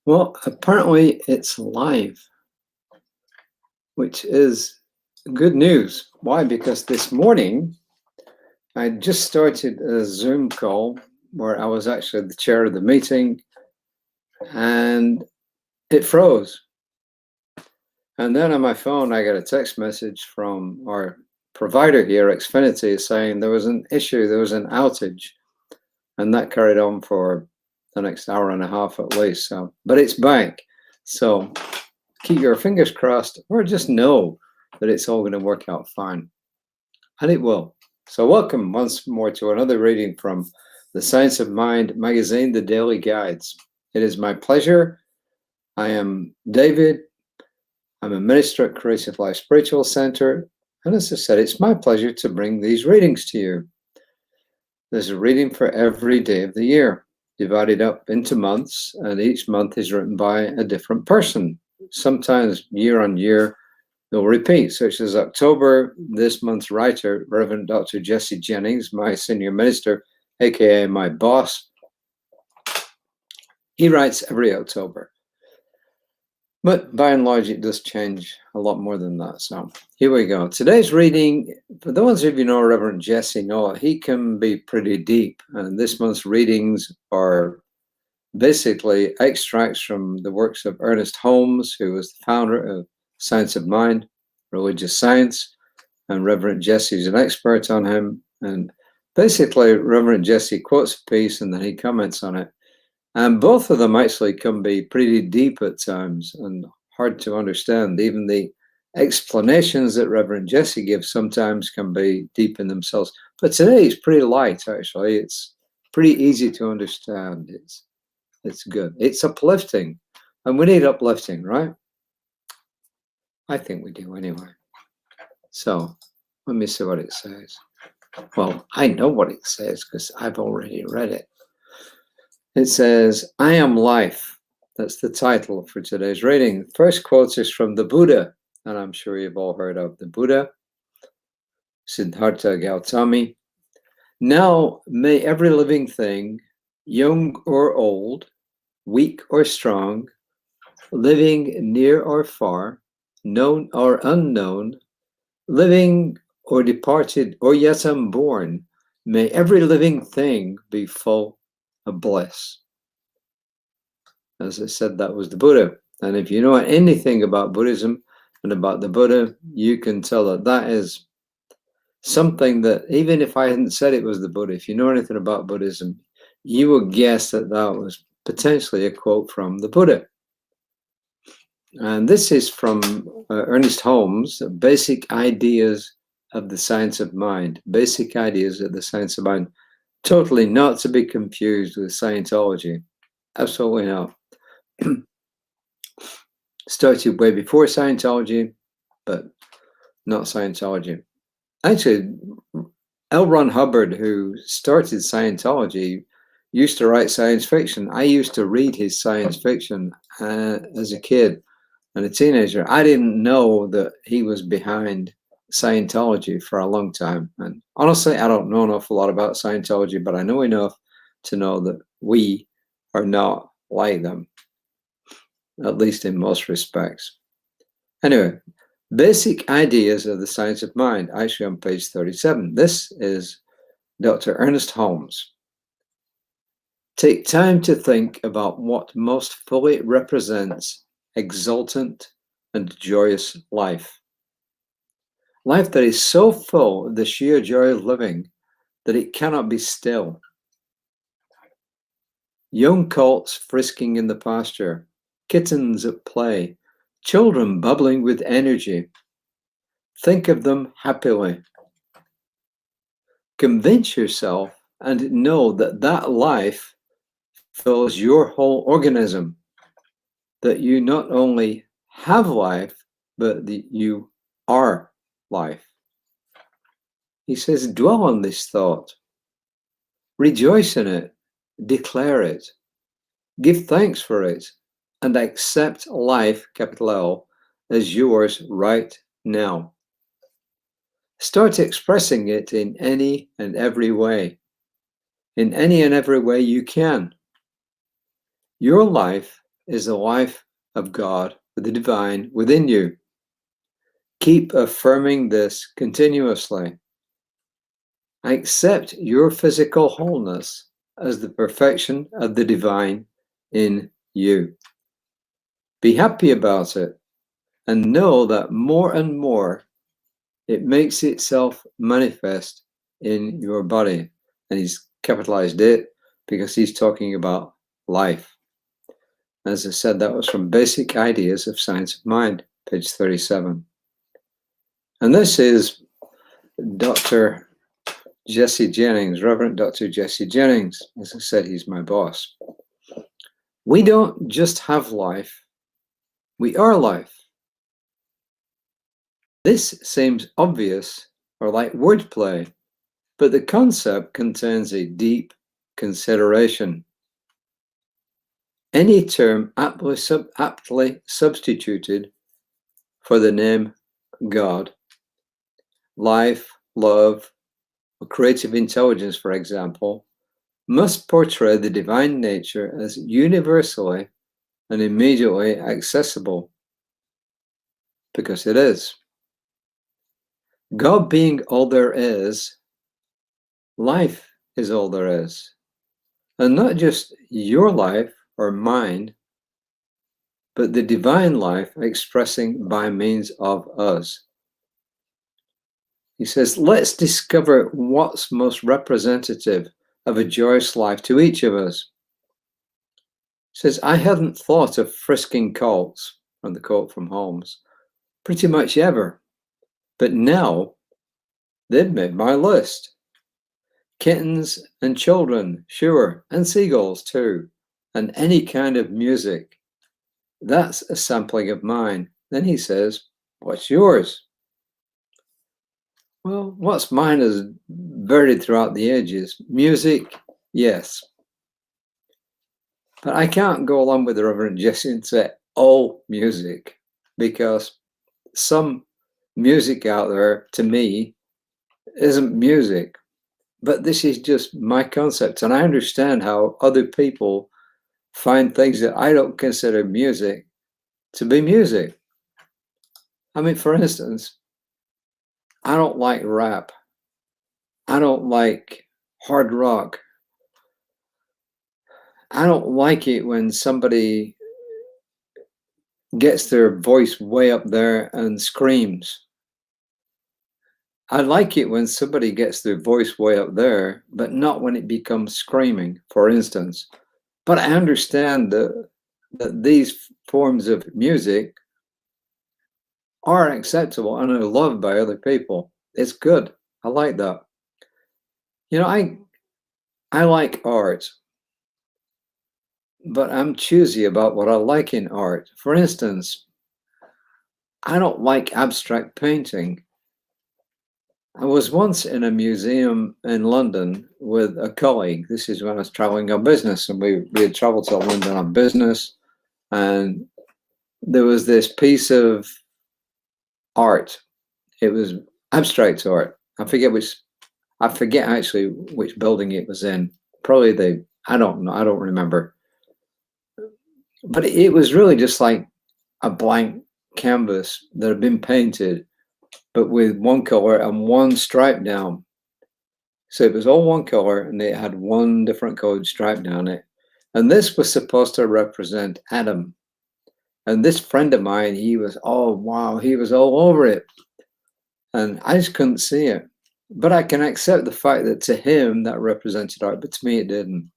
Well, apparently it's live, which is good news. Why? Because this morning I just started a Zoom call where I was actually the chair of the meeting and it froze. And then on my phone, I got a text message from our provider here, Xfinity, saying there was an issue, there was an outage. And that carried on for the next hour and a half at least. So, but it's back. So keep your fingers crossed, or just know that it's all going to work out fine. And it will. So welcome once more to another reading from the Science of Mind magazine, The Daily Guides. It is my pleasure. I am David. I'm a minister at Creative Life Spiritual Center. And as I said, it's my pleasure to bring these readings to you. There's a reading for every day of the year, divided up into months, and each month is written by a different person. Sometimes year on year, they'll repeat, such as October, this month's writer, Reverend Dr. Jesse Jennings, my senior minister, aka my boss. He writes every October. But by and large, it does change a lot more than that. So here we go. Today's reading, for those of you who know Reverend Jesse, know he can be pretty deep. And this month's readings are basically extracts from the works of Ernest Holmes, who was the founder of Science of Mind, religious science. And Reverend Jesse is an expert on him. And basically, Reverend Jesse quotes a piece and then he comments on it. And both of them actually can be pretty deep at times and hard to understand. Even the explanations that Reverend Jesse gives sometimes can be deep in themselves. But today is pretty light, actually. It's pretty easy to understand. It's good. It's uplifting. And we need uplifting, right? I think we do anyway. So let me see what it says. Well, I know what it says because I've already read it. It says, I am life. That's the title for today's reading. The first quote is from the Buddha, and I'm sure you've all heard of the Buddha, Siddhartha Gautami. Now may every living thing, young or old, weak or strong, living near or far, known or unknown, living or departed or yet unborn, may every living thing be full of bliss. As I said, that was the Buddha. And if you know anything about Buddhism and about the Buddha, you can tell that that is something that, even if I hadn't said it was the Buddha, if you know anything about Buddhism, you would guess that that was potentially a quote from the Buddha. And this is from Ernest Holmes, Basic Ideas of the Science of Mind. Basic Ideas of the Science of Mind. Totally not to be confused with Scientology. Absolutely not. Started way before Scientology, but not Scientology. Actually, L. Ron Hubbard, who started Scientology, used to write science fiction. I used to read his science fiction as a kid and a teenager. I didn't know that he was behind Scientology for a long time. And honestly, I don't know an awful lot about Scientology, but I know enough to know that we are not like them, at least in most respects. Anyway, Basic Ideas of the Science of Mind, actually on page 37. This is Dr. Ernest Holmes. Take time to think about what most fully represents exultant and joyous life. Life that is so full of the sheer joy of living that it cannot be still. Young colts frisking in the pasture, kittens at play, children bubbling with energy. Think of them happily. Convince yourself and know that that life fills your whole organism, that you not only have life, but that you are life. He says, dwell on this thought. Rejoice in it. Declare it. Give thanks for it. And accept life, capital L, as yours right now. Start expressing it in any and every way. In any and every way you can. Your life is the life of God, the divine, within you. Keep affirming this continuously. Accept your physical wholeness as the perfection of the divine in you. Be happy about it and know that more and more it makes itself manifest in your body. And he's capitalized it because he's talking about life. As I said, that was from Basic Ideas of Science of Mind, page 37. And this is Dr. Jesse Jennings, Reverend Dr. Jesse Jennings. As I said, he's my boss. We don't just have life, we are life. This seems obvious or like wordplay, but the concept contains a deep consideration. Any term aptly substituted for the name God, life, love, or creative intelligence, for example, must portray the divine nature as universally and immediately accessible, because it is. God being all there is, life is all there is. And not just your life or mine, but the divine life expressing by means of us. He says, let's discover what's most representative of a joyous life to each of us. He says, I hadn't thought of frisking colts, from the quote from Holmes, pretty much ever, but now they've made my list. Kittens and children, sure, and seagulls too, and any kind of music. That's a sampling of mine. Then he says, what's yours? Well, what's mine is varied throughout the ages. Music, yes. But I can't go along with the Reverend Jesse and say all music, because some music out there, to me, isn't music. But this is just my concept, and I understand how other people find things that I don't consider music to be music. I mean, for instance, I don't like rap. I don't like hard rock. I don't like it when somebody gets their voice way up there and screams. I like it when somebody gets their voice way up there, but not when it becomes screaming, for instance. But I understand that these forms of music are acceptable and are loved by other people. It's good. I like that. You know, I like art, but I'm choosy about what I like in art. For instance, I don't like abstract painting. I was once in a museum in London with a colleague. This is when I was traveling on business, and we had traveled to London on business, and there was this piece of art. It was abstract art. I forget actually which building it was in. Probably I don't know, I don't remember. But it was really just like a blank canvas that had been painted, but with one color and one stripe down. So it was all one color, and it had one different colored stripe down it. And this was supposed to represent Adam. And this friend of mine, he was, oh, wow, he was all over it. And I just couldn't see it. But I can accept the fact that to him that represented art, but to me it didn't.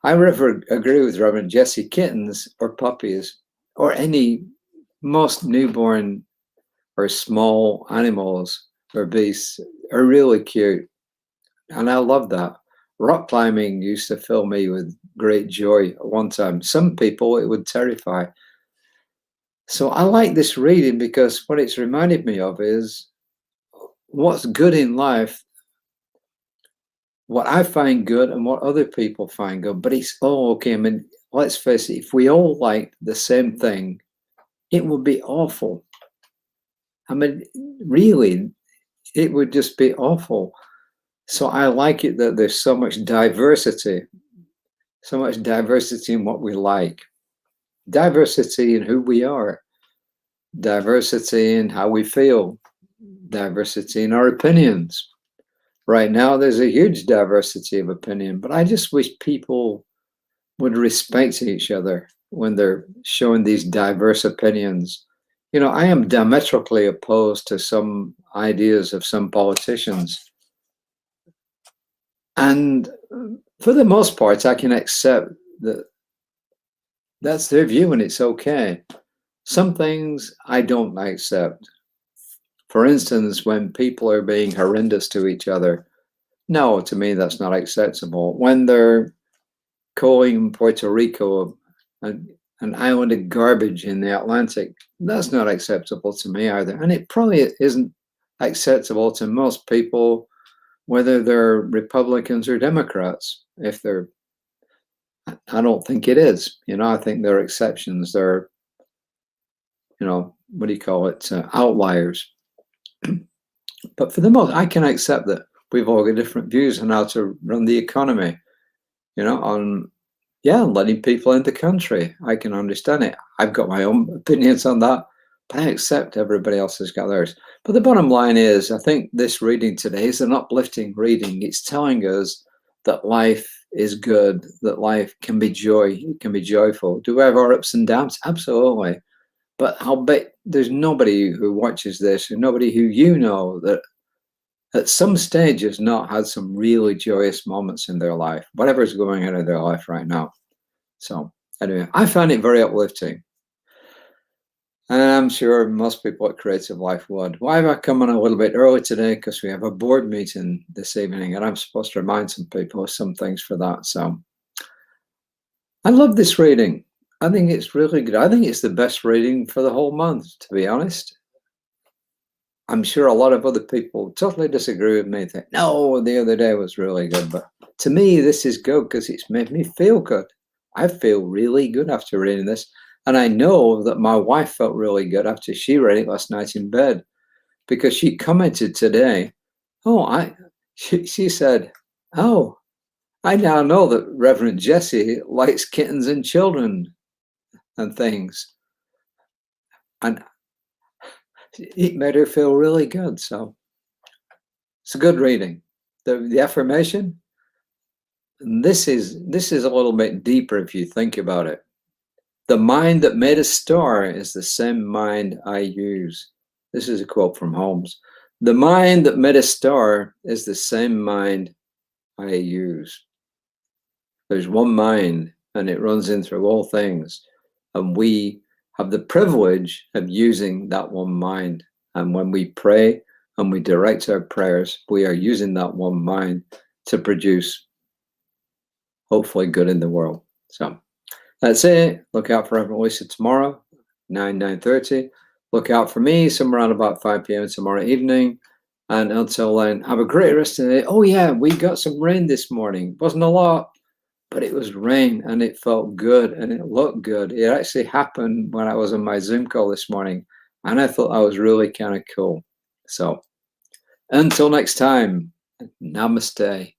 I never agree with Reverend Jesse. Kittens or puppies or any most newborn or small animals or beasts are really cute. And I love that. Rock climbing used to fill me with great joy at one time. Some people it would terrify. So I like this reading because what it's reminded me of is what's good in life, what I find good and what other people find good. But it's okay. I mean, let's face it, if we all liked the same thing, it would be awful. I mean, really, it would just be awful. So I like it that there's so much diversity in what we like. diversity in who we are, diversity in how we feel, diversity in our opinions. Right now, there's a huge diversity of opinion, but I just wish people would respect each other when they're showing these diverse opinions. You know, I am diametrically opposed to some ideas of some politicians. And for the most part, I can accept that that's their view and it's okay. Some things I don't accept. For instance, when people are being horrendous to each other, no, to me, that's not acceptable. When they're calling Puerto Rico an island of garbage in the Atlantic, that's not acceptable to me either. And it probably isn't acceptable to most people, whether they're Republicans or Democrats. If they're, I don't think it is. You know, I think there are exceptions. There are, you know, what do you call it? Outliers. But for the most, I can accept that we've all got different views on how to run the economy. You know, on letting people in the country. I can understand it. I've got my own opinions on that, but I accept everybody else has got theirs. But the bottom line is, I think this reading today is an uplifting reading. It's telling us that life is good, that life can be joy, it can be joyful. Do we have our ups and downs? Absolutely. But I'll bet there's nobody who watches this, or nobody who you know that at some stage has not had some really joyous moments in their life, whatever's going on in their life right now. So anyway, I found it very uplifting. And I'm sure most people at Creative Life would. Why have I come on a little bit early today? Because we have a board meeting this evening and I'm supposed to remind some people of some things for that. So I love this reading. I think it's really good. I think it's the best reading for the whole month, to be honest. I'm sure a lot of other people totally disagree with me. Think, no, the other day was really good. But to me, this is good because it's made me feel good. I feel really good after reading this. And I know that my wife felt really good after she read it last night in bed, because she commented today, she said, oh, I now know that Reverend Jesse likes kittens and children and things. And it made her feel really good. So it's a good reading. The affirmation, this is a little bit deeper if you think about it. The mind that made a star is the same mind I use. This is a quote from Holmes. The mind that made a star is the same mind I use. There's one mind and it runs in through all things. And we have the privilege of using that one mind. And when we pray and we direct our prayers, we are using that one mind to produce hopefully good in the world. So that's it. Look out for Reverend Lisa tomorrow, 9:30. Look out for me somewhere around about 5 p.m. tomorrow evening. And until then, have a great rest of the day. Oh yeah, we got some rain this morning. Wasn't a lot, but it was rain and it felt good and it looked good. It actually happened when I was on my Zoom call this morning and I thought that was really kind of cool. So until next time, namaste.